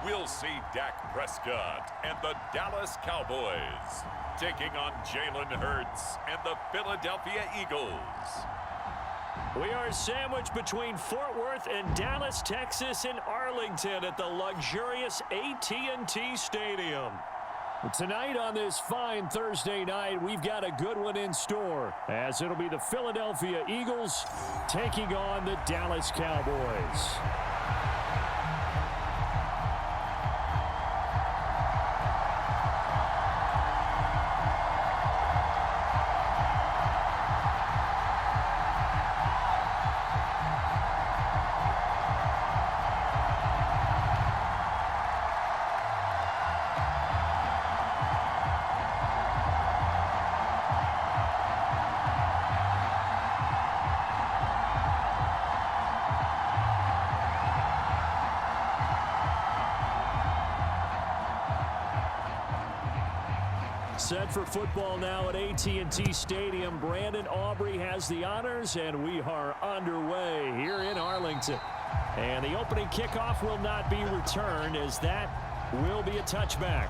we'll see Dak Prescott and the Dallas Cowboys taking on Jalen Hurts and the Philadelphia Eagles. We are sandwiched between Fort Worth and Dallas, Texas, and Arlington at the luxurious AT&T Stadium. Tonight on this fine Thursday night, we've got a good one in store, as it'll be the Philadelphia Eagles taking on the Dallas Cowboys. Set for football now at AT&T Stadium. Brandon Aubrey has the honors, and we are underway here in Arlington. And the opening kickoff will not be returned, as that will be a touchback.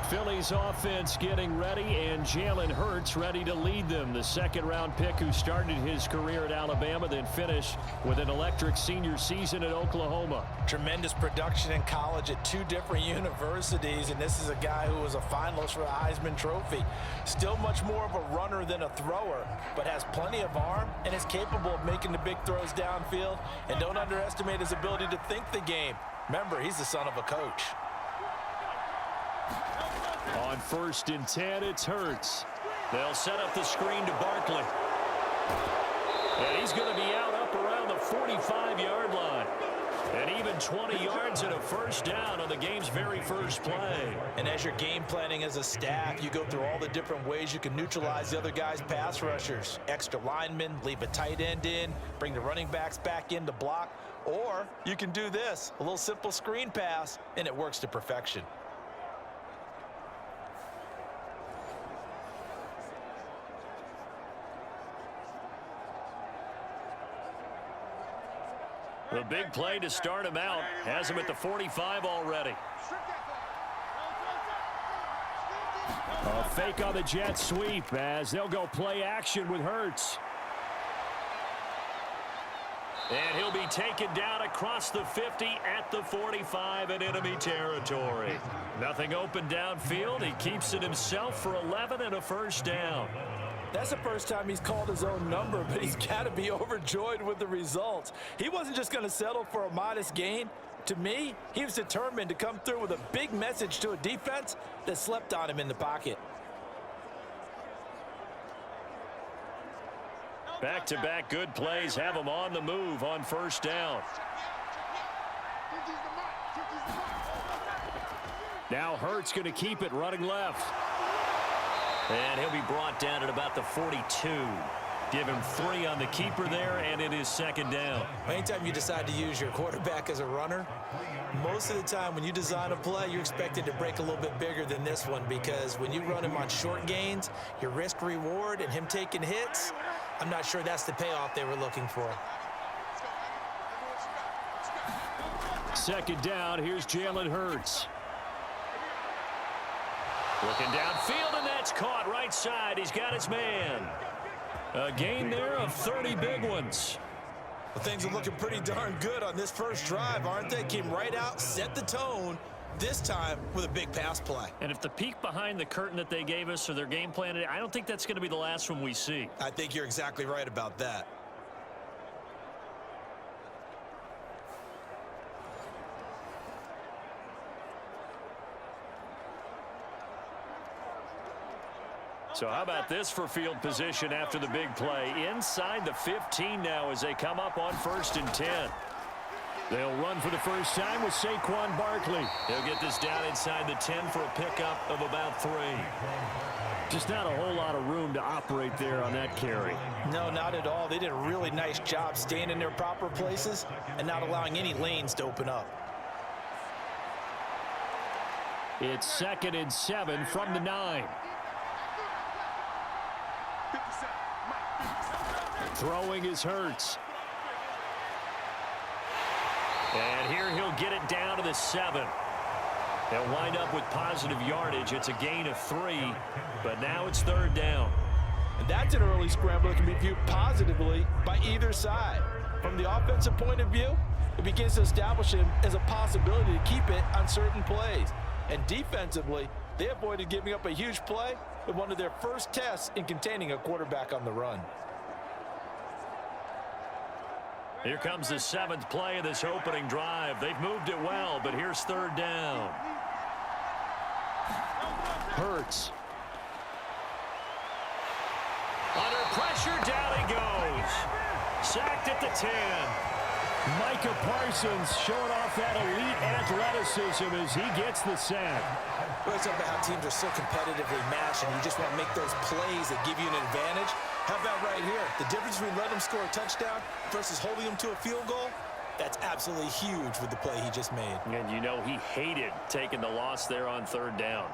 Philly's offense getting ready, and Jalen Hurts ready to lead them. The second-round pick who started his career at Alabama, then finished with an electric senior season at Oklahoma. Tremendous production in college at two different universities, and this is a guy who was a finalist for the Heisman Trophy. Still much more of a runner than a thrower, but has plenty of arm and is capable of making the big throws downfield. And don't underestimate his ability to think the game. Remember, he's the son of a coach. On 1st and 10, it's Hurts. They'll set up the screen to Barkley. And he's going to be out up around the 45-yard line. And even 20 yards and a first down on the game's very first play. And as you're game planning as a staff, you go through all the different ways you can neutralize the other guy's pass rushers. Extra linemen, leave a tight end in, bring the running backs back in to block. Or you can do this, a little simple screen pass, and it works to perfection. The big play to start him out has him at the 45 already. A fake on the jet sweep as they'll go play action with Hurts. And he'll be taken down across the 50 at the 45 in enemy territory. Nothing open downfield. He keeps it himself for 11 and a first down. That's the first time he's called his own number, but he's got to be overjoyed with the results. He wasn't just going to settle for a modest gain. To me, he was determined to come through with a big message to a defense that slept on him in the pocket. Back-to-back good plays have him on the move on first down. Now Hurts going to keep it running left. And he'll be brought down at about the 42. Give him 3 on the keeper there, and it is second down. Anytime you decide to use your quarterback as a runner, most of the time when you design a play, you're expected to break a little bit bigger than this one, because when you run him on short gains, your risk-reward and him taking hits, I'm not sure that's the payoff they were looking for. Second down, here's Jalen Hurts. Looking downfield, and that's caught right side. He's got his man. A gain there of 30 big ones. Well, things are looking pretty darn good on this first drive, aren't they? Came right out, set the tone, this time with a big pass play. And if the peek behind the curtain that they gave us or their game plan, I don't think that's going to be the last one we see. I think you're exactly right about that. So how about this for field position after the big play? Inside the 15 now as they come up on 1st and 10. They'll run for the first time with Saquon Barkley. He'll get this down inside the 10 for a pickup of about 3. Just not a whole lot of room to operate there on that carry. No, not at all. They did a really nice job staying in their proper places and not allowing any lanes to open up. It's 2nd and 7 from the 9. Throwing is Hurts. And here he'll get it down to the 7. They'll wind up with positive yardage. It's a gain of 3, but now it's 3rd down. And that's an early scramble that can be viewed positively by either side. From the offensive point of view, it begins to establish him as a possibility to keep it on certain plays. And defensively, they avoided giving up a huge play in one of their first tests in containing a quarterback on the run. Here comes the 7th play of this opening drive. They've moved it well, but here's 3rd down. Hurts. Under pressure, down he goes. Sacked at the 10. Micah Parsons showing off that elite athleticism as he gets the sack. Well, it's about how teams are so competitively matched, and you just want to make those plays that give you an advantage. How about right here? The difference between letting them score a touchdown versus holding them to a field goal, that's absolutely huge with the play he just made. And you know he hated taking the loss there on 3rd down.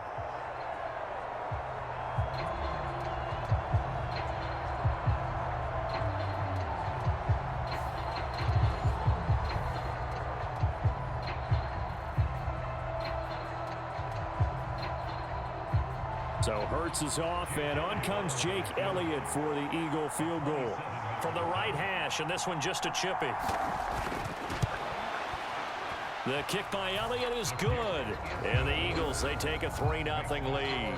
So Hurts is off, and on comes Jake Elliott for the Eagle field goal. From the right hash, and this one just a chippy. The kick by Elliott is good. And the Eagles, they take a 3-0 lead.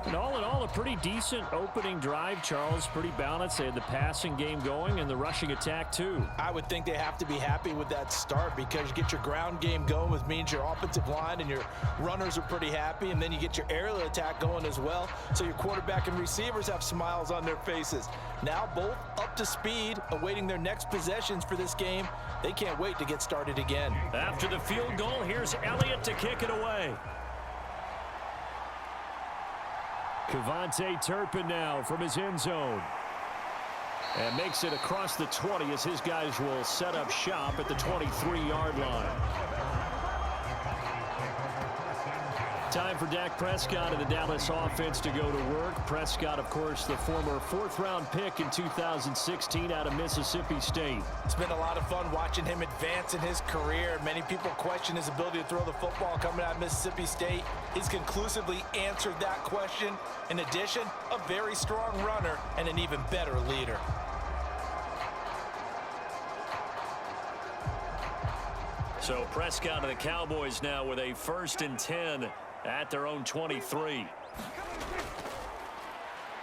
And all in all, a pretty decent opening drive, Charles. Pretty balanced. They had the passing game going and the rushing attack, too. I would think they have to be happy with that start because you get your ground game going, which means your offensive line and your runners are pretty happy, and then you get your aerial attack going as well, so your quarterback and receivers have smiles on their faces. Now both up to speed, awaiting their next possessions for this game. They can't wait to get started again. After the field goal, here's Elliott to kick it away. Kevontae Turpin now from his end zone. And makes it across the 20 as his guys will set up shop at the 23-yard line. Time for Dak Prescott and the Dallas offense to go to work. Prescott, of course, the former 4th-round pick in 2016 out of Mississippi State. It's been a lot of fun watching him advance in his career. Many people question his ability to throw the football coming out of Mississippi State. He's conclusively answered that question. In addition, a very strong runner and an even better leader. So Prescott and the Cowboys now with a 1st and 10 at their own 23.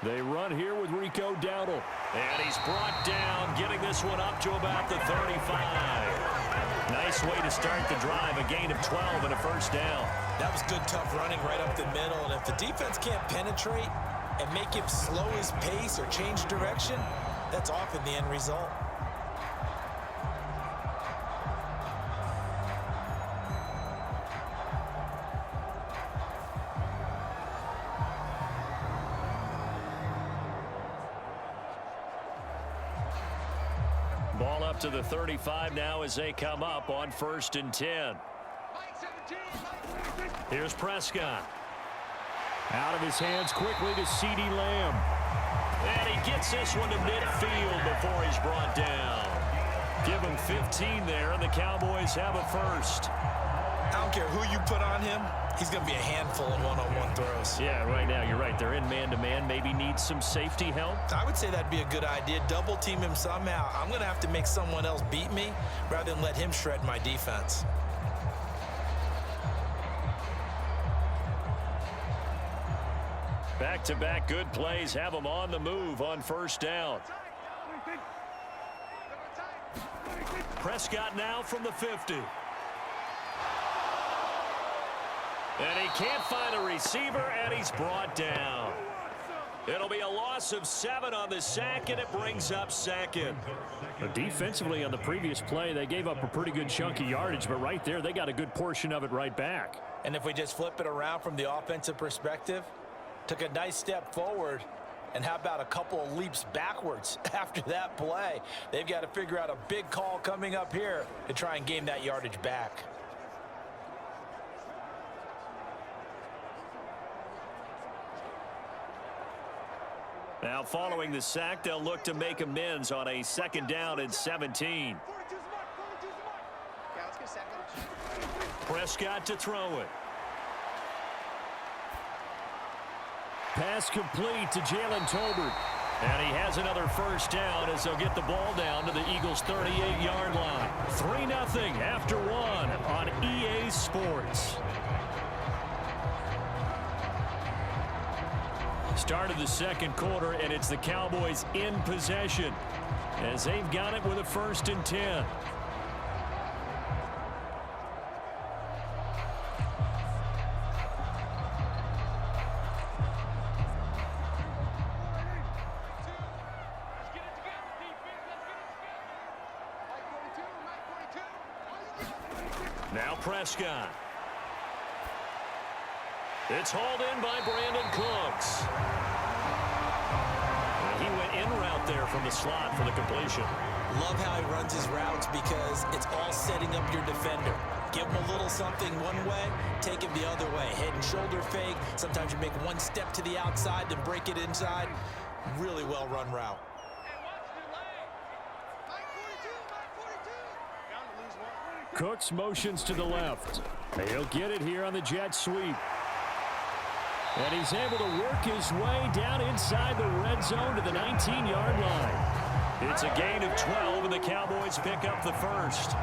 They run here with Rico Dowdle. And he's brought down, getting this one up to about the 35. Nice way to start the drive, a gain of 12 and a 1st down. That was good, tough running right up the middle. And if the defense can't penetrate and make him slow his pace or change direction, that's often the end result. Ball up to the 35 now as they come up on 1st and 10. Here's Prescott. Out of his hands quickly to CeeDee Lamb. And he gets this one to midfield before he's brought down. Give him 15 there, and the Cowboys have a 1st. I don't care who you put on him, he's going to be a handful in one-on-one throws. Yeah, right now you're right. They're in man-to-man. Maybe needs some safety help. I would say that'd be a good idea. Double team him somehow. I'm going to have to make someone else beat me rather than let him shred my defense. Back-to-back good plays have them on the move on 1st down. Prescott now from the 50. And he can't find a receiver, and he's brought down. It'll be a loss of 7 on the sack, and it brings up 2nd. Defensively on the previous play, they gave up a pretty good chunk of yardage, but right there, they got a good portion of it right back. And if we just flip it around from the offensive perspective, took a nice step forward, and how about a couple of leaps backwards after that play? They've got to figure out a big call coming up here to try and gain that yardage back. Now following the sack, they'll look to make amends on a 2nd down and 17. Prescott to throw it. Pass complete to Jalen Tolbert. And he has another 1st down as they'll get the ball down to the Eagles' 38-yard line. 3-0 after 1 on EA Sports. Start of the 2nd quarter, and it's the Cowboys in possession as they've got it with a 1st and 10. Now Prescott. It's hauled in by Brandon Cooks. He went in route there from the slot for the completion. Love how he runs his routes because it's all setting up your defender. Give him a little something one way, take him the other way. Head and shoulder fake. Sometimes you make one step to the outside, then break it inside. Really well run route. Cooks motions to the left. He'll get it here on the jet sweep. And he's able to work his way down inside the red zone to the 19-yard line. It's a gain of 12, and the Cowboys pick up the 1st.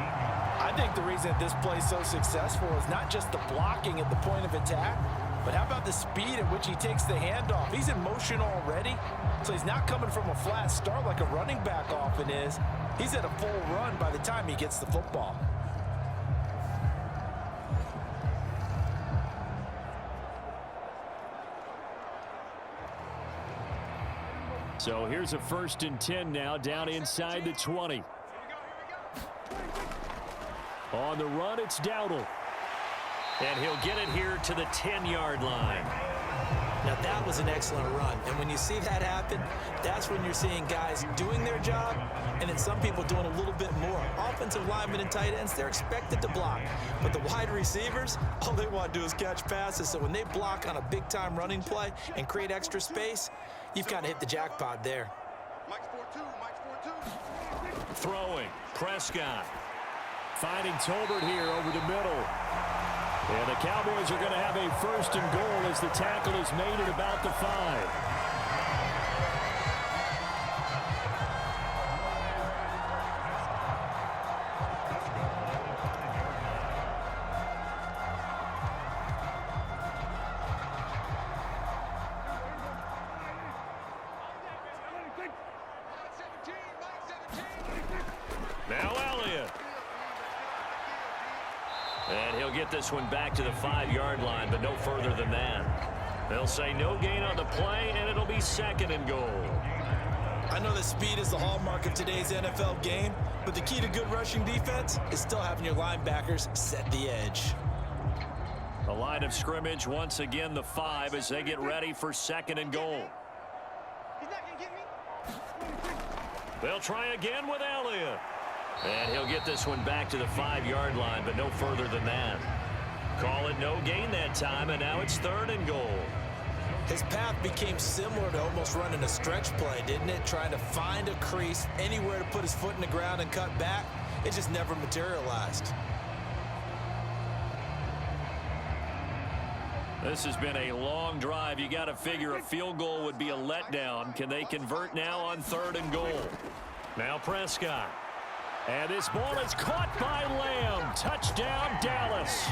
I think the reason this play is so successful is not just the blocking at the point of attack, but how about the speed at which he takes the handoff? He's in motion already, so he's not coming from a flat start like a running back often is. He's at a full run by the time he gets the football. So here's a 1st and 10 now down inside the 20. On the run, it's Dowdle. And he'll get it here to the 10-yard line. Now that was an excellent run. And when you see that happen, that's when you're seeing guys doing their job and then some people doing a little bit more. Offensive linemen and tight ends, they're expected to block. But the wide receivers, all they want to do is catch passes. So when they block on a big-time running play and create extra space, you've kind of hit the jackpot there. Throwing, Prescott. Finding Tolbert here over the middle. And the Cowboys are going to have a 1st and goal as the tackle is made at about the 5. Now Elliott. And he'll get this one back to the 5-yard line, but no further than that. They'll say no gain on the play, and it'll be 2nd and goal. I know that speed is the hallmark of today's NFL game, but the key to good rushing defense is still having your linebackers set the edge. The line of scrimmage, once again, the 5 as they get ready for 2nd and goal. He's not going to get me. They'll try again with Elliott. And he'll get this one back to the 5-yard line, but no further than that. Call it no gain that time, and now it's 3rd and goal. His path became similar to almost running a stretch play, didn't it? Trying to find a crease, anywhere to put his foot in the ground and cut back. It just never materialized. This has been a long drive. You got to figure a field goal would be a letdown. Can they convert now on 3rd and goal? Now Prescott. And this ball is caught by Lamb. Touchdown, Dallas.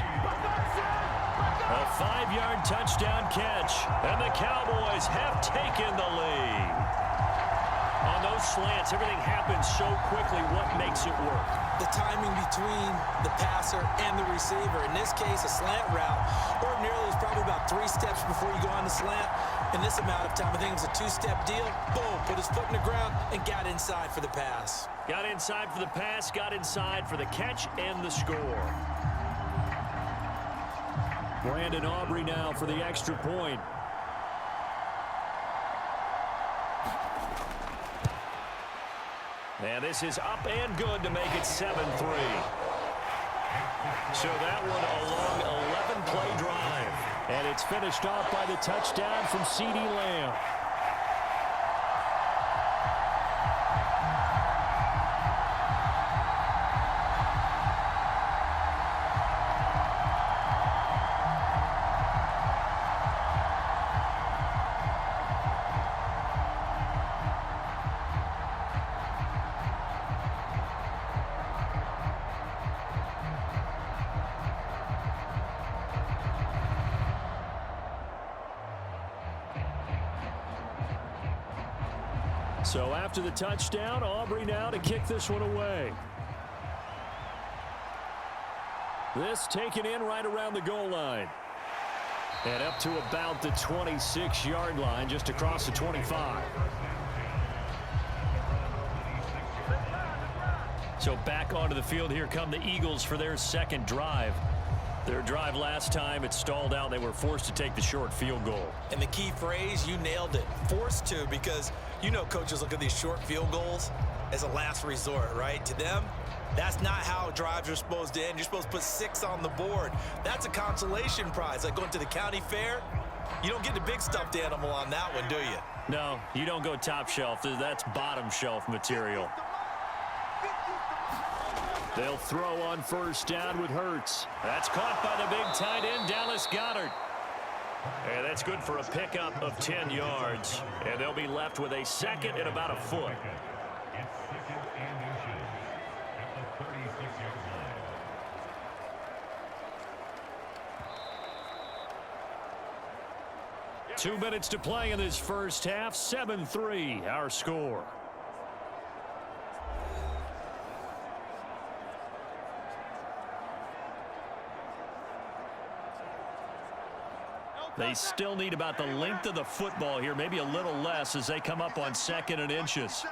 A 5-yard touchdown catch. And the Cowboys have taken the lead. On those slants, everything happens so quickly. What makes it work? The timing between the passer and the receiver. In this case, a slant route. Ordinarily, it's probably about 3 steps before you go on the slant. In this amount of time, I think it was a 2-step deal. Boom, put his foot in the ground and got inside for the pass. Got inside for the pass, got inside for the catch and the score. Brandon Aubrey now for the extra point. And this is up and good to make it 7-3. So that one a long 11-play drive. And it's finished off by the touchdown from CeeDee Lamb. So after the touchdown, Aubrey now to kick this one away. This taken in right around the goal line. And up to about the 26-yard line, just across the 25. So back onto the field, here come the Eagles for their second drive. Their drive last time, it stalled out. They were forced to take the short field goal. And the key phrase, you nailed it, forced to, because you know coaches look at these short field goals as a last resort, right? To them, that's not how drives are supposed to end. You're supposed to put 6 on the board. That's a consolation prize. Like going to the county fair, you don't get the big stuffed animal on that one, do you? No, you don't go top shelf. That's bottom shelf material. They'll throw on first down with Hurts. That's caught by the big tight end, Dallas Goedert. And that's good for a pickup of 10 yards. And they'll be left with a second and about a foot. Two minutes to play in this first half. 7-3, our score. They still need about the length of the football here, maybe a little less as they come up on 2nd and inches.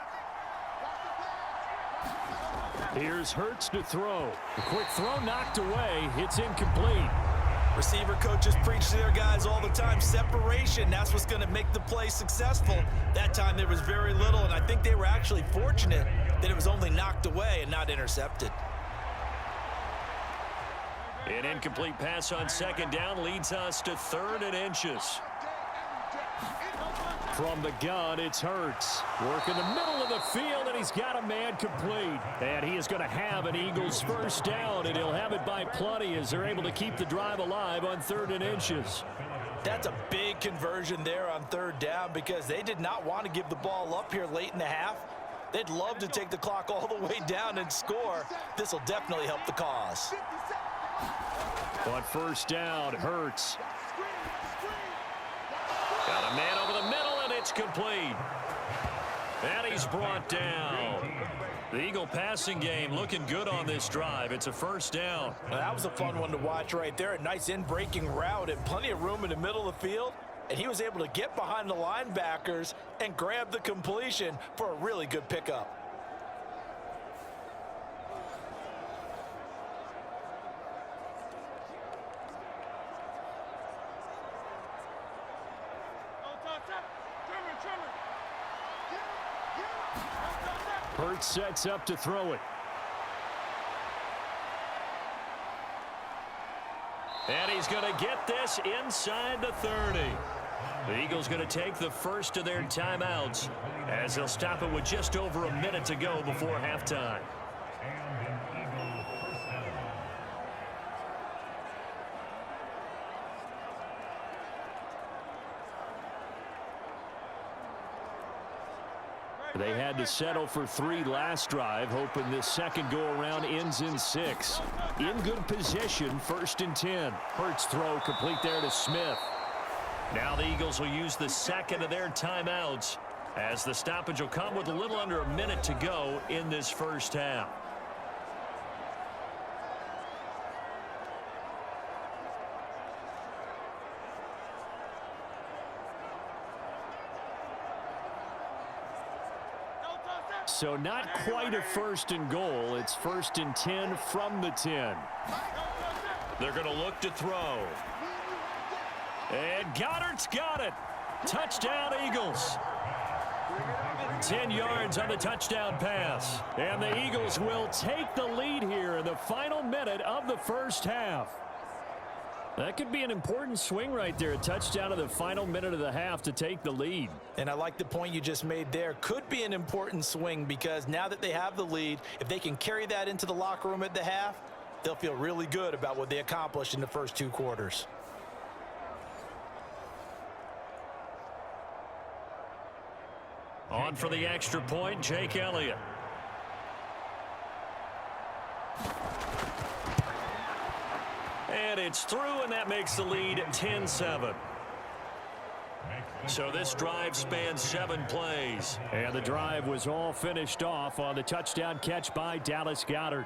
Here's Hurts to throw. A quick throw knocked away. It's incomplete. Receiver coaches preach to their guys all the time. Separation, that's what's going to make the play successful. That time there was very little, and I think they were actually fortunate that it was only knocked away and not intercepted. An incomplete pass on 2nd down leads us to 3rd and inches. From the gun, it's Hurts. Work in the middle of the field, and he's got a man complete. And he is going to have an Eagles first down, and he'll have it by plenty as they're able to keep the drive alive on 3rd and inches. That's a big conversion there on 3rd down because they did not want to give the ball up here late in the half. They'd love to take the clock all the way down and score. This will definitely help the cause. On first down, Hurts. Got a man over the middle, and it's complete. And he's brought down. The Eagle passing game looking good on this drive. It's a first down. Now, that was a fun one to watch right there. A nice in-breaking route and plenty of room in the middle of the field. And he was able to get behind the linebackers and grab the completion for a really good pickup. Hurts sets up to throw it. And he's going to get this inside the 30. The Eagles going to take the first of their timeouts as they'll stop it with just over a minute to go before halftime. They had to settle for 3 last drive, hoping this second go-around ends in 6. In good position, 1st and 10. Hurts throw complete there to Smith. Now the Eagles will use the second of their timeouts as the stoppage will come with a little under a minute to go in this first half. So not quite a 1st and goal. It's 1st and 10 from the 10. They're going to look to throw. And Goddard's got it. Touchdown, Eagles. 10 yards on the touchdown pass. And the Eagles will take the lead here in the final minute of the first half. That could be an important swing right there. A touchdown in the final minute of the half to take the lead. And I like the point you just made there. Could be an important swing because now that they have the lead, if they can carry that into the locker room at the half, they'll feel really good about what they accomplished in the first 2 quarters. On for the extra point, Jake Elliott. And it's through, and that makes the lead 10-7. So this drive spans 7 plays. And the drive was all finished off on the touchdown catch by Dallas Goedert.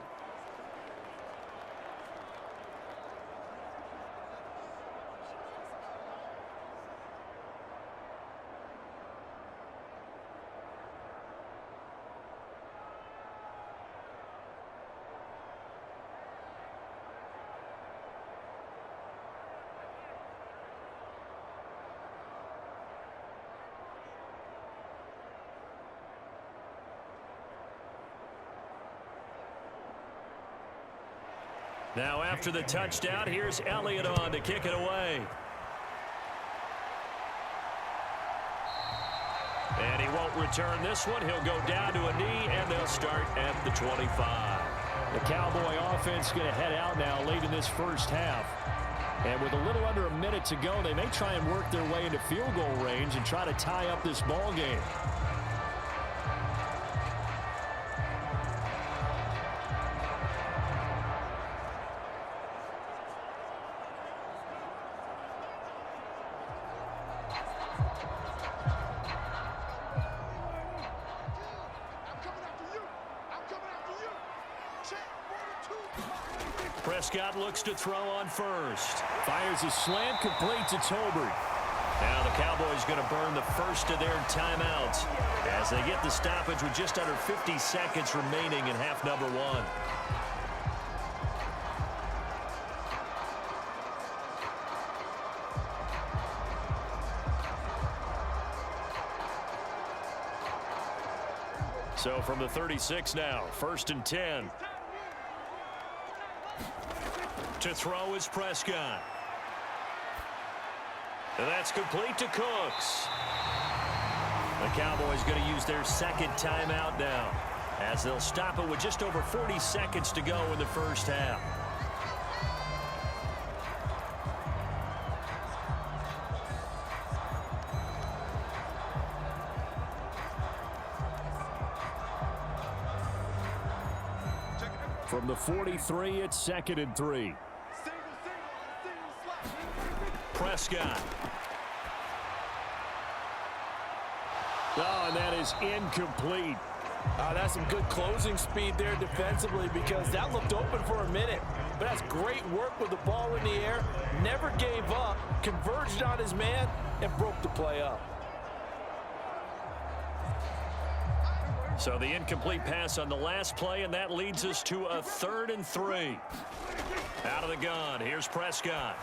Now after the touchdown, here's Elliott on to kick it away. And he won't return this one. He'll go down to a knee, and they'll start at the 25. The Cowboy offense going to head out now late in this first half. And with a little under a minute to go, they may try and work their way into field goal range and try to tie up this ball game. Prescott looks to throw on first. Fires a slant, complete to Tolbert. Now the Cowboys going to burn the first of their timeouts as they get the stoppage with just under 50 seconds remaining in half number 1. So from the 36 now, 1st and 10. To throw is Prescott. And that's complete to Cooks. The Cowboys going to use their second timeout now as they'll stop it with just over 40 seconds to go in the first half. From the 43, it's 2nd and 3. Prescott. Oh, and that is incomplete. That's some good closing speed there defensively because that looked open for a minute. But that's great work with the ball in the air. Never gave up, converged on his man, and broke the play up. So the incomplete pass on the last play, and that leads us to a 3rd and 3. Out of the gun, here's Prescott.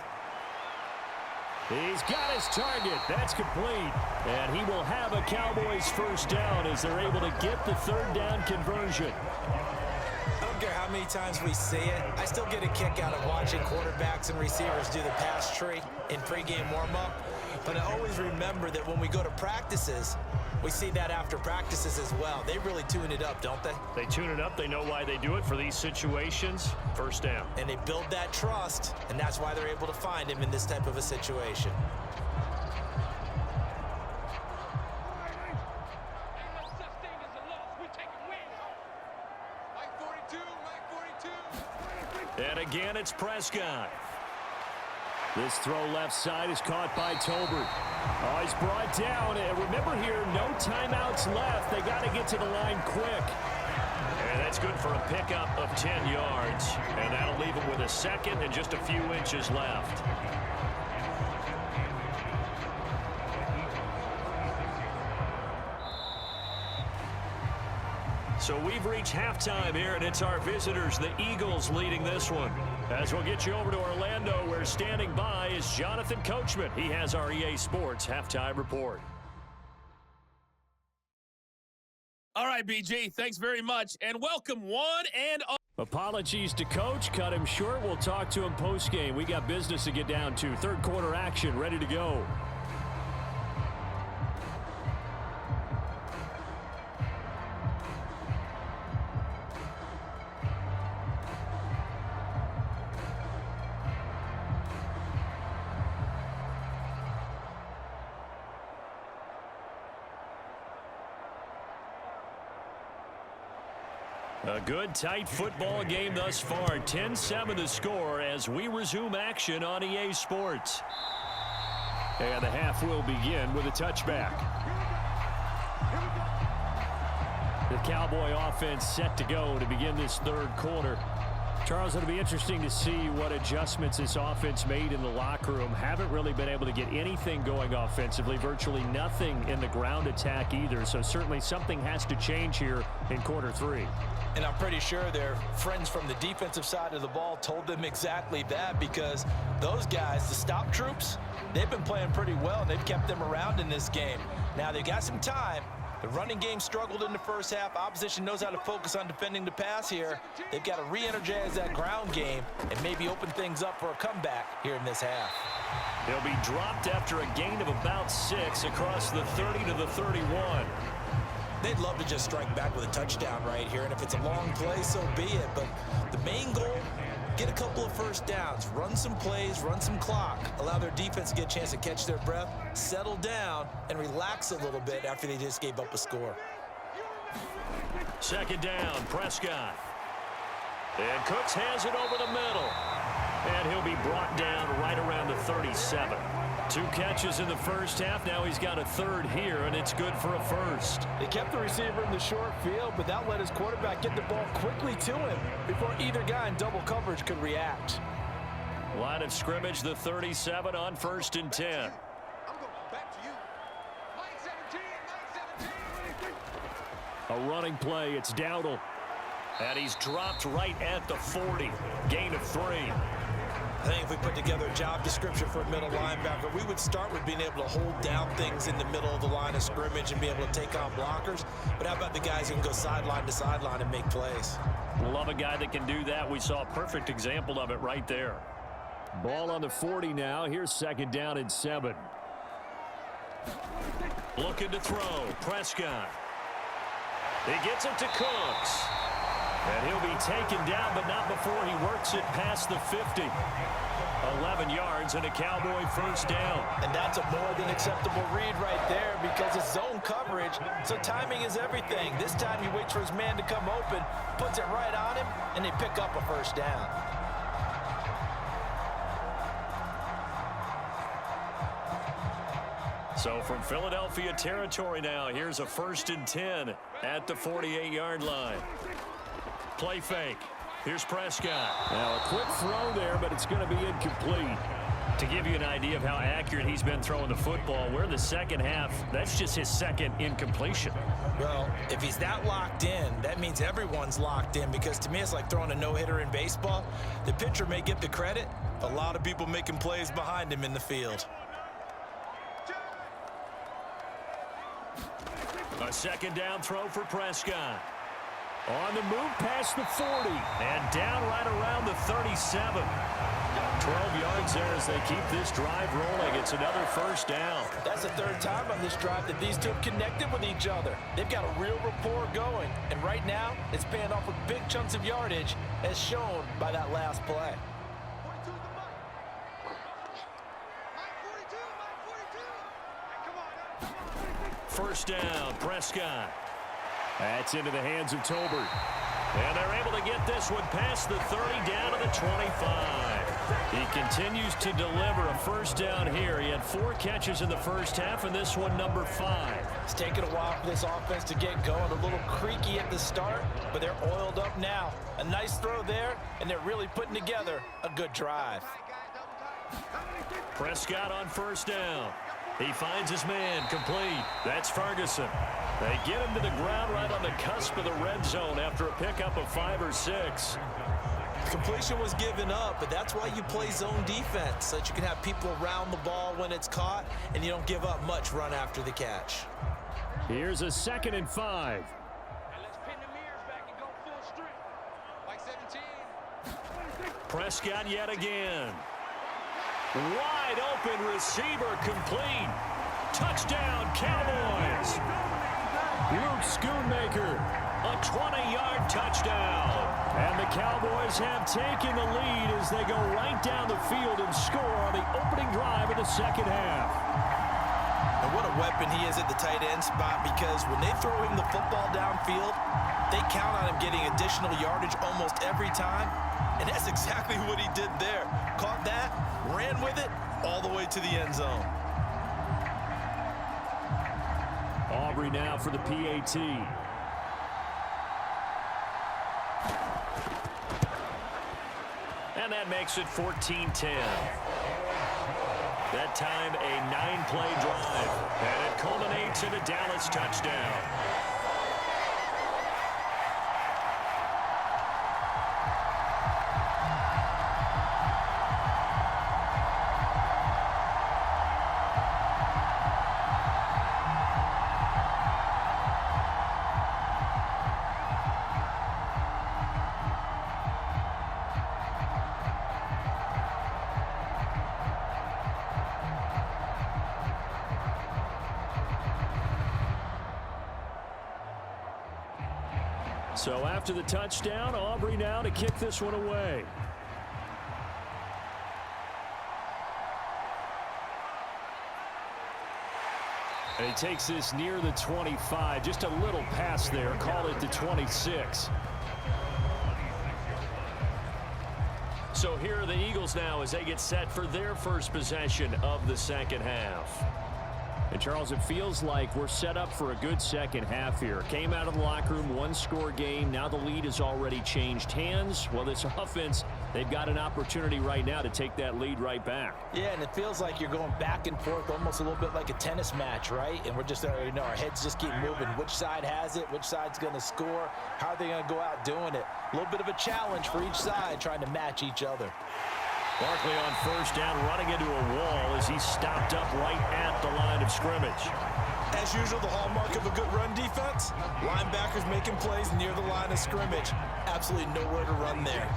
He's got his target. That's complete. And he will have a Cowboys first down as they're able to get the 3rd down conversion. I don't care how many times we see it. I still get a kick out of watching quarterbacks and receivers do the pass tree in pregame warm-up. But I always remember that when we go to practices, we see that after practices as well. They really tune it up, don't they? They tune it up. They know why they do it for these situations. First down. And they build that trust, and that's why they're able to find him in this type of a situation. And again, it's Prescott. This throw left side is caught by Tolbert. Oh, he's brought down. And remember here, no timeouts left. They got to get to the line quick. And that's good for a pickup of 10 yards. And that'll leave him with a 2nd and just a few inches left. So we've reached halftime here, and it's our visitors, the Eagles, leading this one. As we'll get you over to Orlando, where standing by is Jonathan Coachman. He has our EA Sports halftime report. All right, BG, thanks very much, and welcome one and all. Apologies to Coach. Cut him short. We'll talk to him post-game. We got business to get down to. 3rd quarter action ready to go. A good, tight football game thus far. 10-7 the score as we resume action on EA Sports. And the half will begin with a touchback. The Cowboy offense set to go to begin this third quarter. Charles, it'll be interesting to see what adjustments this offense made in the locker room. Haven't really been able to get anything going offensively, virtually nothing in the ground attack either. So certainly something has to change here in quarter three. And I'm pretty sure their friends from the defensive side of the ball told them exactly that, because those guys, the stop troops, they've been playing pretty well. They've kept them around in this game. Now they've got some time. The running game struggled in the first half. Opposition knows how to focus on defending the pass here. They've got to re-energize that ground game and maybe open things up for a comeback here in this half. He'll be dropped after a gain of about 6 across the 30 to the 31. They'd love to just strike back with a touchdown right here, and if it's a long play, so be it. But the main goal, get a couple of first downs, run some plays, run some clock, allow their defense to get a chance to catch their breath, settle down, and relax a little bit after they just gave up a score. Second down, Prescott. And Cooks has it over the middle. And he'll be brought down right around the 37. 2 catches in the first half. Now he's got a third here, and it's good for a first. They kept the receiver in the short field, but that let his quarterback get the ball quickly to him before either guy in double coverage could react. Line of scrimmage, the 37 on 1st and 10. I'm going back to you. Line 17. A running play, it's Dowdle. And he's dropped right at the 40. Gain of 3. I think if we put together a job description for a middle linebacker, we would start with being able to hold down things in the middle of the line of scrimmage and be able to take on blockers. But how about the guys who can go sideline to sideline and make plays? Love a guy that can do that. We saw a perfect example of it right there. Ball on the 40 now. Here's 2nd down and 7. Looking to throw. Prescott. He gets it to Cooks. And he'll be taken down, but not before he works it past the 50. 11 yards and a Cowboy first down. And that's a more than acceptable read right there, because it's zone coverage, so timing is everything. This time he waits for his man to come open, puts it right on him, and they pick up a first down. So from Philadelphia territory now, here's a 1st and 10 at the 48-yard line. Play fake. Here's Prescott. Now a quick throw there, but it's going to be incomplete. To give you an idea of how accurate he's been throwing the football, we're in the second half. That's just his 2nd incompletion. Well, if he's that locked in, that means everyone's locked in, because to me it's like throwing a no-hitter in baseball. The pitcher may get the credit, a lot of people making plays behind him in the field. A 2nd down throw for Prescott. On the move past the 40 and down right around the 37. 12 yards there as they keep this drive rolling. It's another first down. That's the 3rd time on this drive that these two have connected with each other. They've got a real rapport going, and right now it's paying off with big chunks of yardage, as shown by that last play. 42 the mark. Line 42. Hey, come on. First down, Prescott. That's into the hands of Tolbert. And they're able to get this one past the 30, down to the 25. He continues to deliver a first down here. He had 4 catches in the first half, and this one number 5. It's taken a while for this offense to get going. A little creaky at the start, but they're oiled up now. A nice throw there, and they're really putting together a good drive. Prescott on first down. He finds his man, complete. That's Ferguson. They get him to the ground right on the cusp of the red zone after a pickup of 5 or 6. Completion was given up, but that's why you play zone defense, so that you can have people around the ball when it's caught, and you don't give up much run after the catch. Here's a 2nd and 5. Let's pin the mirrors back and go full strength. Like 17. Prescott yet again. Wide open receiver, complete. Touchdown, Cowboys. Luke Schoonmaker, a 20-yard touchdown. And the Cowboys have taken the lead as they go right down the field and score on the opening drive of the second half. And what a weapon he is at the tight end spot, because when they throw him the football downfield, they count on him getting additional yardage almost every time. And that's exactly what he did there. Caught that, ran with it, all the way to the end zone. Aubrey now for the PAT. And that makes it 14-10. That time a 9-play drive. And it culminates in a Dallas touchdown. So after the touchdown, Aubrey now to kick this one away. And he takes this near the 25, just a little pass there, call it the 26. So here are the Eagles now as they get set for their first possession of the second half. And, Charles, it feels like we're set up for a good second half here. Came out of the locker room, one-score game. Now the lead has already changed hands. Well, this offense, they've got an opportunity right now to take that lead right back. Yeah, and it feels like you're going back and forth almost a little bit like a tennis match, right? And we're just, you know, our heads just keep moving. Which side has it? Which side's going to score? How are they going to go out doing it? A little bit of a challenge for each side trying to match each other. Barkley on first down, running into a wall as he's stopped up right at the line of scrimmage. As usual, the hallmark of a good run defense, linebackers making plays near the line of scrimmage. Absolutely nowhere to run there.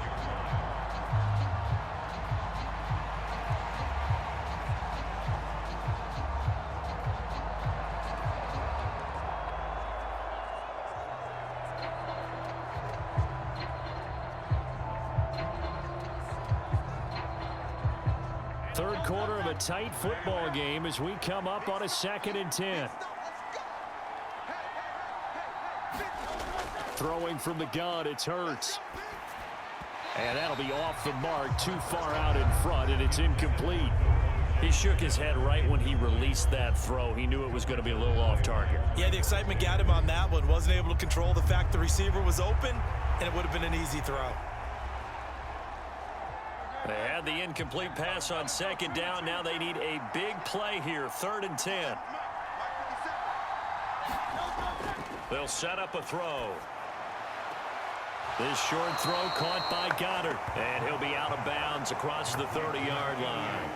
Third quarter of a tight football game as we come up on a 2nd and 10. Throwing from the gun, it's Hurts. And that'll be off the mark, too far out in front, and it's incomplete. He shook his head right when he released that throw. He knew it was going to be a little off target. Yeah, the excitement got him on that one. Wasn't able to control the fact the receiver was open, and it would have been an easy throw. They had the incomplete pass on second down. Now they need a big play here, 3rd and 10. They'll set up a throw. This short throw caught by Goddard, and he'll be out of bounds across the 30-yard line.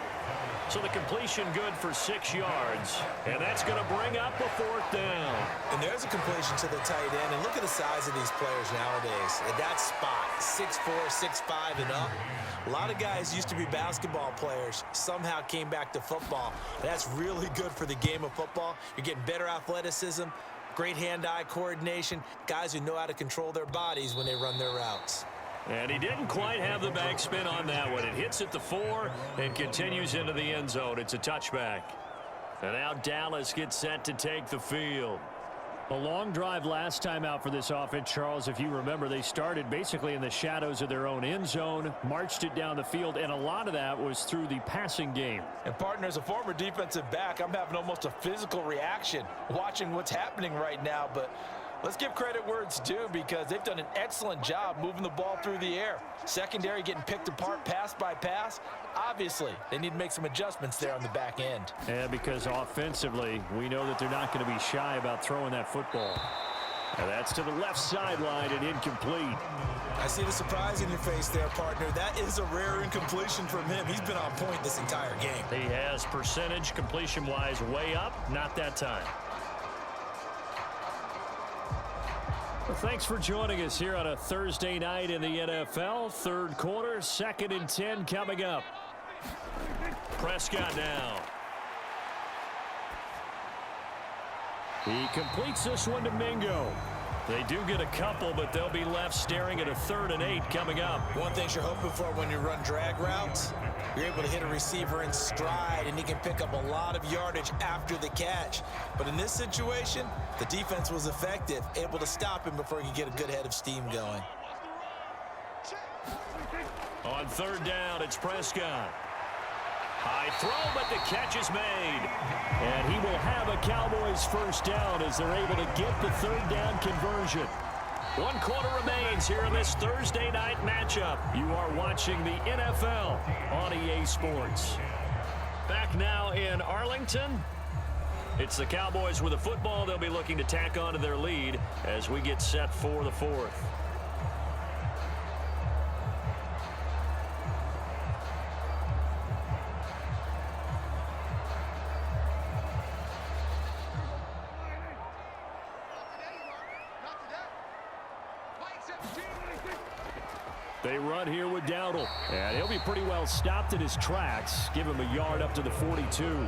So the completion good for 6 yards, and that's going to bring up a 4th down. And there's a completion to the tight end, and look at the size of these players nowadays. At that spot, 6'4", 6'5", and up. A lot of guys used to be basketball players, somehow came back to football. That's really good for the game of football. You're getting better athleticism, great hand-eye coordination, guys who know how to control their bodies when they run their routes. And he didn't quite have the backspin on that one. It hits at the 4 and continues into the end zone. It's a touchback. And now Dallas gets set to take the field. A long drive last time out for this offense, Charles. If you remember, they started basically in the shadows of their own end zone, marched it down the field, and a lot of that was through the passing game. And partner, as a former defensive back, I'm having almost a physical reaction watching what's happening right now. But let's give credit where it's due, because they've done an excellent job moving the ball through the air. Secondary getting picked apart pass by pass. Obviously, they need to make some adjustments there on the back end. Yeah, because offensively, we know that they're not going to be shy about throwing that football. And that's to the left sideline and incomplete. I see the surprise in your face there, partner. That is a rare incompletion from him. He's been on point this entire game. He has percentage completion-wise way up, not that time. Well, thanks for joining us here on a Thursday night in the NFL. Third quarter, 2nd and 10 coming up. Prescott now. He completes this one to Mingo. They do get a couple, but they'll be left staring at a 3rd and 8 coming up. One thing you're hoping for when you run drag routes, you're able to hit a receiver in stride, and he can pick up a lot of yardage after the catch. But in this situation, the defense was effective, able to stop him before he could get a good head of steam going. On 3rd down, it's Prescott. High throw, but the catch is made. And he will have a Cowboys first down as they're able to get the third down conversion. 1 quarter remains here in this Thursday night matchup. You are watching the NFL on EA Sports. Back now in Arlington. It's the Cowboys with the football. They'll be looking to tack on to their lead as we get set for the fourth. They run here with Dowdle, and he'll be pretty well stopped in his tracks. Give him a yard up to the 42.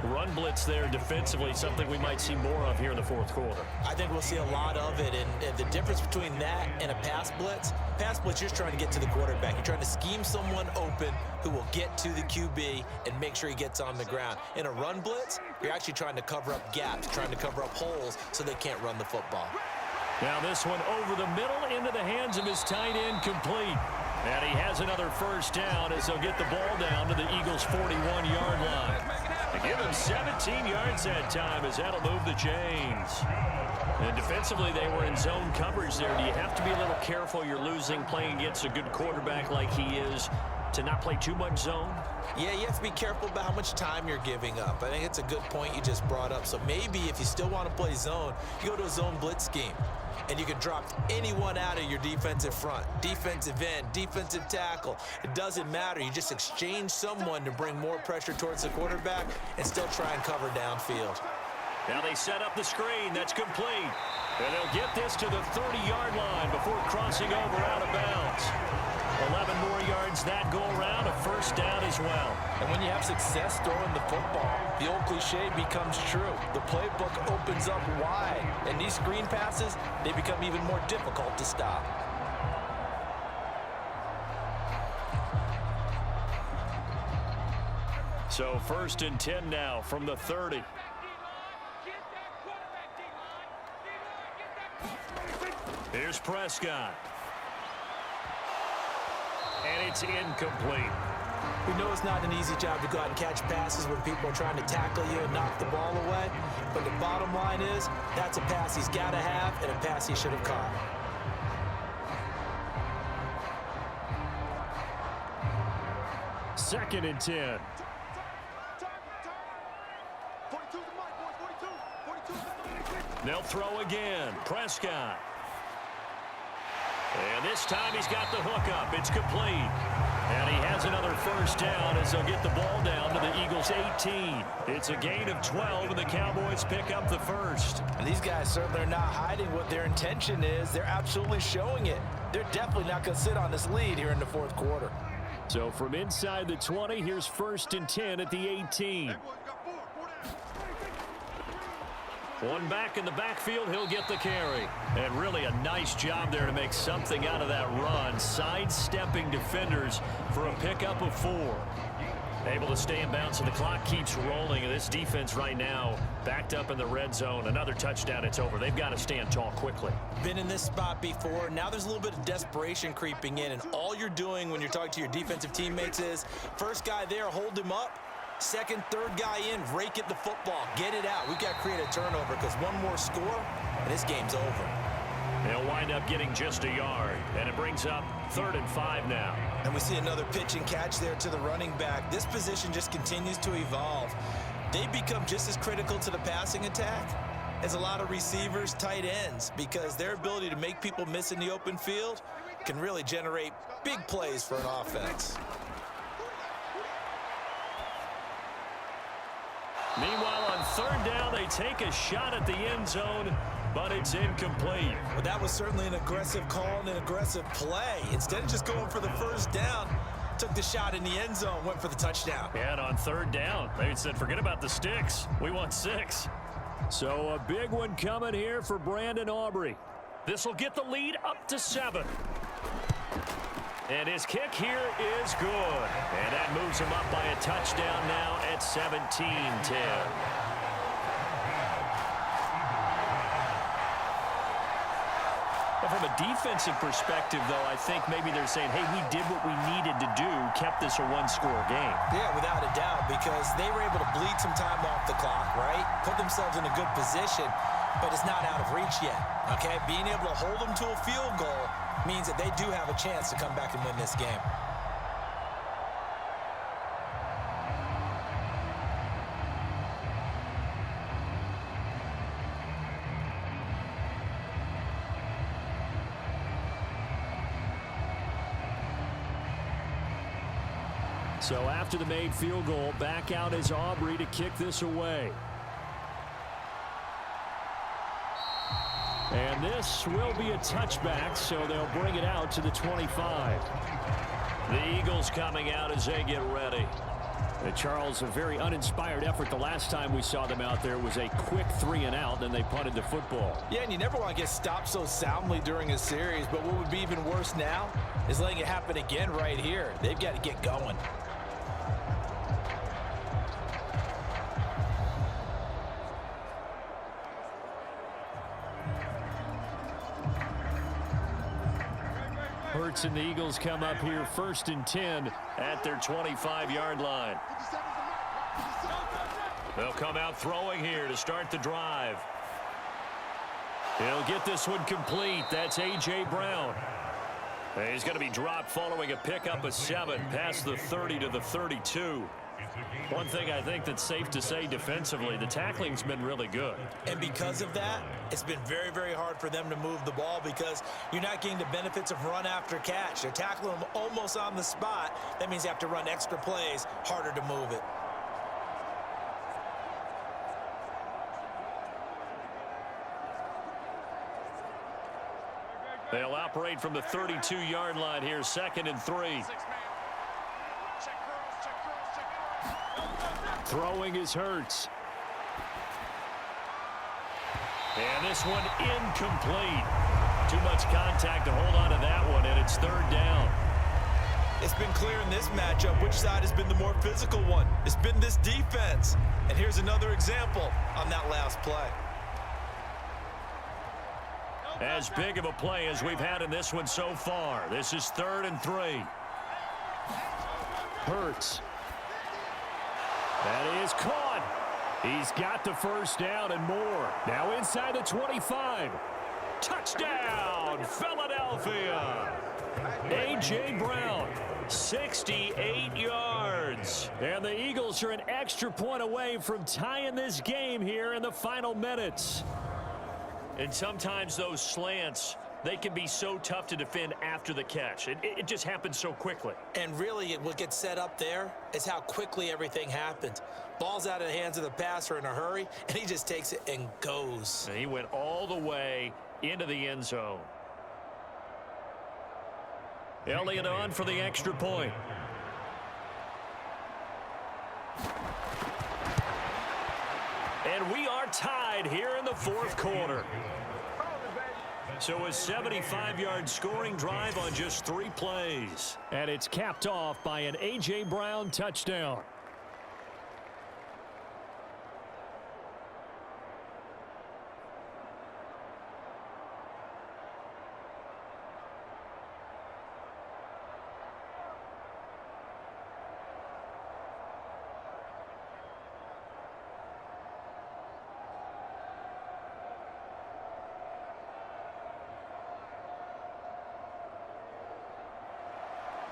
Run blitz there defensively, something we might see more of here in the fourth quarter. I think we'll see a lot of it, and the difference between that and a pass blitz, you're just trying to get to the quarterback. You're trying to scheme someone open who will get to the QB and make sure he gets on the ground. In a run blitz, you're actually trying to cover up gaps, trying to cover up holes so they can't run the football. Now this one over the middle into the hands of his tight end, complete. And he has another first down as they'll get the ball down to the Eagles' 41-yard line. They give him 17 yards that time as that'll move the chains. And defensively, they were in zone coverage there. Do you have to be a little careful? You're losing playing against a good quarterback like he is to not play too much zone? Yeah, you have to be careful about how much time you're giving up. I think it's a good point you just brought up. So maybe if you still want to play zone, you go to a zone blitz scheme. And you can drop anyone out of your defensive front, defensive end, defensive tackle. It doesn't matter. You just exchange someone to bring more pressure towards the quarterback and still try and cover downfield. Now they set up the screen. That's complete. And they'll get this to the 30-yard line before crossing over out of bounds. 11 more yards that go around, a first down as well. And when you have success throwing the football, the old cliche becomes true. The playbook opens up wide, and these screen passes, they become even more difficult to stop. So 1st and 10 now from the 30. Here's Prescott. And it's incomplete. We know it's not an easy job to go out and catch passes when people are trying to tackle you and knock the ball away. But the bottom line is, that's a pass he's got to have and a pass he should have caught. Second and 10. They'll throw again. Prescott. And this time he's got the hook up. It's complete. And he has another first down as they'll get the ball down to the Eagles' 18. It's a gain of 12, and the Cowboys pick up the first. And these guys certainly are not hiding what their intention is. They're absolutely showing it. They're definitely not going to sit on this lead here in the fourth quarter. So from inside the 20, here's 1st and 10 at the 18. One back in the backfield, he'll get the carry. And really a nice job there to make something out of that run. Sidestepping defenders for a pickup of 4. Able to stay in bounds, and the clock keeps rolling. And this defense right now backed up in the red zone. Another touchdown, it's over. They've got to stand tall quickly. Been in this spot before. Now there's a little bit of desperation creeping in. And all you're doing when you're talking to your defensive teammates is, first guy there, hold him up. Second, third guy in, rake at the football. Get it out. We've got to create a turnover because one more score, and this game's over. They'll wind up getting just a yard, and it brings up 3rd and 5 now. And we see another pitch and catch there to the running back. This position just continues to evolve. They become just as critical to the passing attack as a lot of receivers, tight ends, because their ability to make people miss in the open field can really generate big plays for an offense. Meanwhile, on 3rd down, they take a shot at the end zone, but it's incomplete. Well, that was certainly an aggressive call and an aggressive play. Instead of just going for the first down, took the shot in the end zone, went for the touchdown. And on 3rd down, they said, forget about the sticks. We want 6. So a big one coming here for Brandon Aubrey. This will get the lead up to 7. And his kick here is good. And that moves him up by a touchdown now at 17-10. From From a defensive perspective, though, I think maybe they're saying, hey, we did what we needed to do, kept this a one-score game. Yeah, without a doubt, because they were able to bleed some time off the clock, right? Put themselves in a good position, but it's not out of reach yet, okay? Being able to hold them to a field goal means that they do have a chance to come back and win this game. So after the made field goal, back out is Aubrey to kick this away. And this will be a touchback, so they'll bring it out to the 25. The Eagles coming out as they get ready. And Charles, a very uninspired effort the last time we saw them out there was a quick 3-and-out, then they punted the football. Yeah, and you never want to get stopped so soundly during a series, but what would be even worse now is letting it happen again right here. They've got to get going. Hurts and the Eagles come up here 1st and 10 at their 25-yard line. They'll come out throwing here to start the drive. He'll get this one complete. That's A.J. Brown. He's going to be dropped following a pickup of 7 past the 30 to the 32. One thing I think that's safe to say defensively, the tackling's been really good. And because of that, it's been very, very hard for them to move the ball because you're not getting the benefits of run after catch. They're tackling them almost on the spot. That means you have to run extra plays, harder to move it. They'll operate from the 32-yard line here, 2nd and 3. Throwing is Hurts. And this one incomplete. Too much contact to hold on to that one, and it's 3rd down. It's been clear in this matchup which side has been the more physical one. It's been this defense. And here's another example on that last play. As big of a play as we've had in this one so far. This is 3rd and 3. Hurts. That is caught. He's got the 1st down and more. Now inside the 25. Touchdown, Philadelphia. A.J. Brown, 68 yards. And the Eagles are an extra point away from tying this game here in the final minutes. And sometimes those slants, they can be so tough to defend after the catch. It just happens so quickly. And really, what gets set up there is how quickly everything happens. Ball's out of the hands of the passer in a hurry, and he just takes it and goes. And he went all the way into the end zone. Elliott on for the extra point. And we are tied here in the 4th quarter. So a 75-yard scoring drive on just 3 plays. And it's capped off by an A.J. Brown touchdown.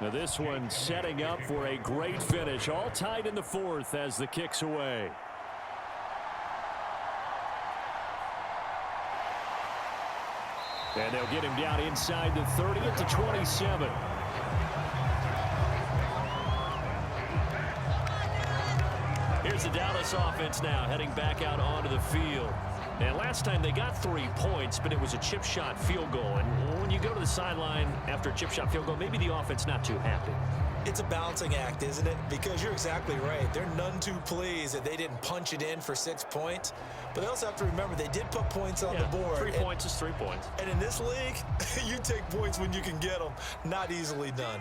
Now this one setting up for a great finish. All tied in the 4th as the kick's away. And they'll get him down inside the 30 at the 27. Here's the Dallas offense now heading back out onto the field. And last time they got 3 points, but it was a chip shot field goal. And when you go to the sideline after a chip shot field goal, maybe the offense not too happy. It's a balancing act, isn't it? Because you're exactly right. They're none too pleased that they didn't punch it in for 6 points. But they also have to remember they did put points on the board. 3 points is 3 points. And in this league, you take points when you can get them. Not easily done.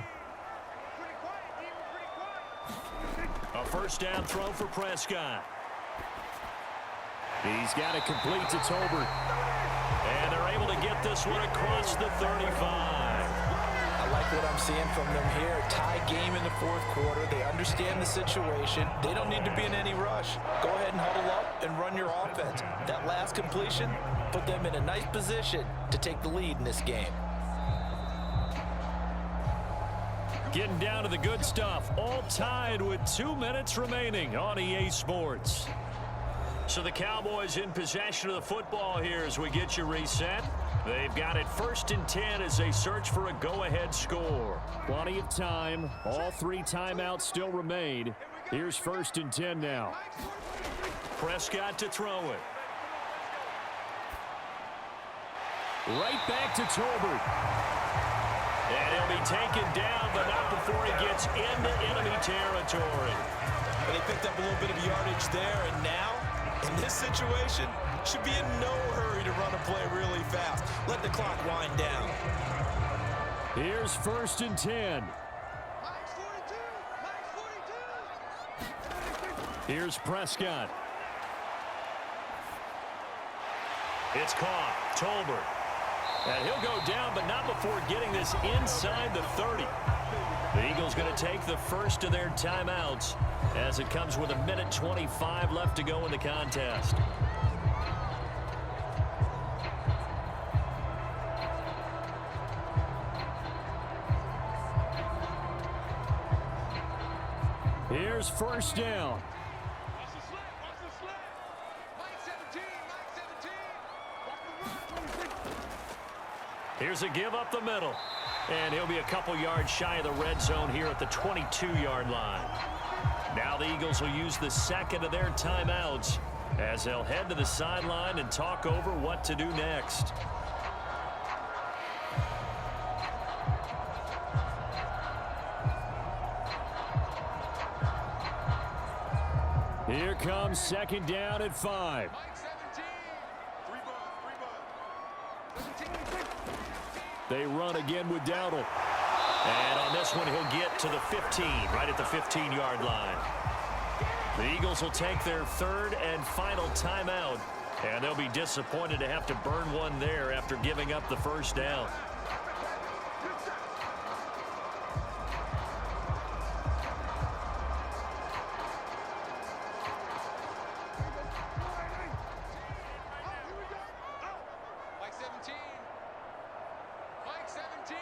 A 1st down throw for Prescott. He's got it complete to Tolbert. And they're able to get this one across the 35. I like what I'm seeing from them here. Tie game in the fourth quarter. They understand the situation. They don't need to be in any rush. Go ahead and huddle up and run your offense. That last completion put them in a nice position to take the lead in this game. Getting down to the good stuff. All tied with 2 minutes remaining on EA Sports. So the Cowboys in possession of the football here as we get you reset. They've got it 1st and 10 as they search for a go-ahead score. Plenty of time. All 3 timeouts still remain. Here's 1st and 10 now. Prescott to throw it. Right back to Tolbert. And he'll be taken down, but not before he gets into enemy territory. But they picked up a little bit of yardage there, and now, in this situation, should be in no hurry to run a play really fast. Let the clock wind down. Here's 1st and 10. Here's Prescott. It's caught. Tolbert. And he'll go down, but not before getting this inside the 30. The Eagles going to take the first of their timeouts as it comes with 1:25 left to go in the contest. Here's 1st down. Watch the slip. Watch the slip. Mike 17. Mike 17. Watch the run. 23. Here's a give up the middle. And he'll be a couple yards shy of the red zone here at the 22-yard line. Now the Eagles will use the 2nd of their timeouts as they'll head to the sideline and talk over what to do next. Here comes 2nd down at 5. Mike 17. 3 ball. 17. They run again with Dowdle. And on this one, he'll get to the 15, right at the 15-yard line. The Eagles will take their 3rd and final timeout, and they'll be disappointed to have to burn one there after giving up the 1st down. Mike 17. Mike 17.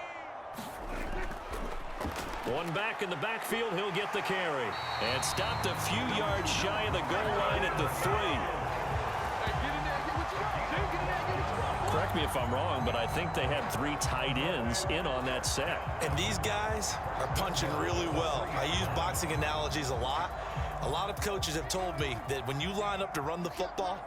One back in the backfield, he'll get the carry. And stopped a few yards shy of the goal line at the 3. Hey, get in there. Get what you want, dude. Get in there. Get what you want. Correct me if I'm wrong, but I think they had 3 tight ends in on that set. And these guys are punching really well. I use boxing analogies a lot. A lot of coaches have told me that when you line up to run the football,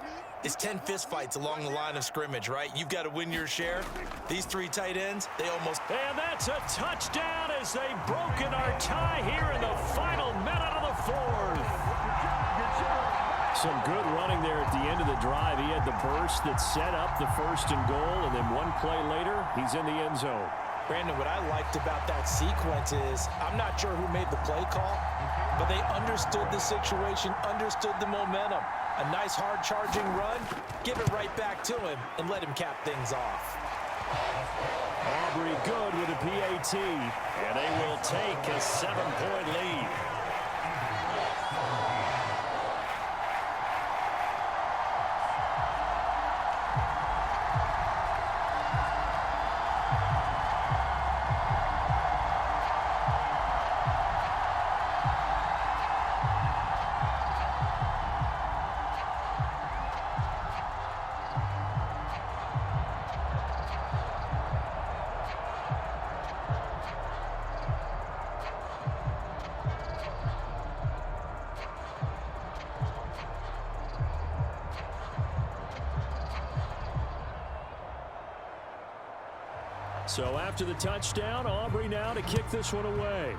it's 10 fist fights along the line of scrimmage, right? You've got to win your share. These 3 tight ends, they almost... And that's a touchdown as they've broken our tie here in the final minute of the 4th. Some good running there at the end of the drive. He had the burst that set up the 1st and goal, and then one play later, he's in the end zone. Brandon, what I liked about that sequence is I'm not sure who made the play call, but they understood the situation, understood the momentum. A nice hard-charging run, give it right back to him, and let him cap things off. Aubrey good with a PAT, and they will take a 7-point lead. So after the touchdown, Aubrey now to kick this one away.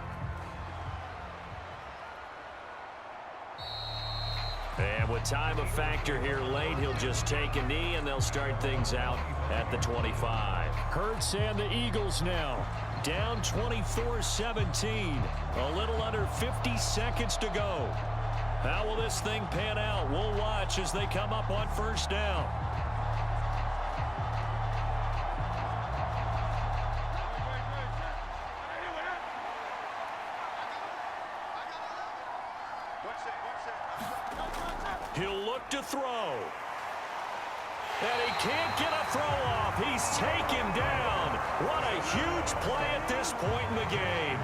And with time a factor here late, he'll just take a knee and they'll start things out at the 25. Hurts and the Eagles now down 24-17. A little under 50 seconds to go. How will this thing pan out? We'll watch as they come up on 1st down. He'll look to throw. And he can't get a throw off. He's taken down. What a huge play at this point in the game.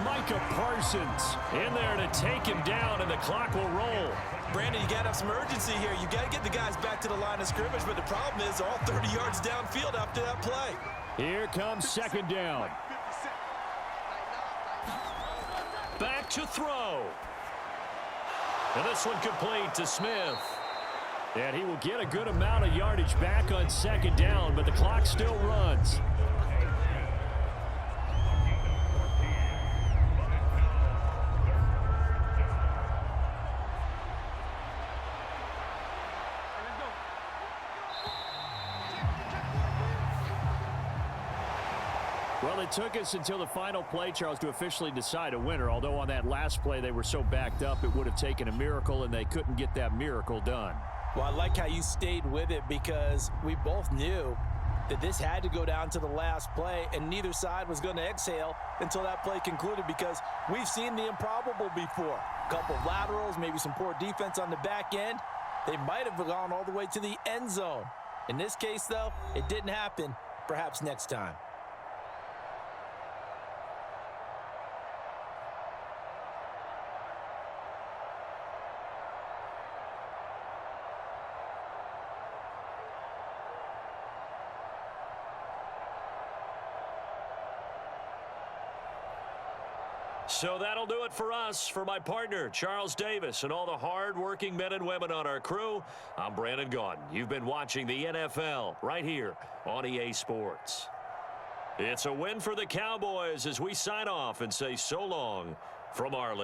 Micah Parsons in there to take him down, and the clock will roll. Brandon, you got to have some urgency here. You got to get the guys back to the line of scrimmage, but the problem is all 30 yards downfield after that play. Here comes second down. Back to throw. And this one complete to Smith. And he will get a good amount of yardage back on second down, but the clock still runs. Well, it took us until the final play, Charles, to officially decide a winner, although on that last play they were so backed up it would have taken a miracle, and they couldn't get that miracle done. Well, I like how you stayed with it because we both knew that this had to go down to the last play, and neither side was going to exhale until that play concluded because we've seen the improbable before. A couple of laterals, maybe some poor defense on the back end. They might have gone all the way to the end zone. In this case, though, it didn't happen. Perhaps next time. So that'll do it for us. For my partner, Charles Davis, and all the hard-working men and women on our crew, I'm Brandon Gaudin. You've been watching the NFL right here on EA Sports. It's a win for the Cowboys as we sign off and say so long from Arlington.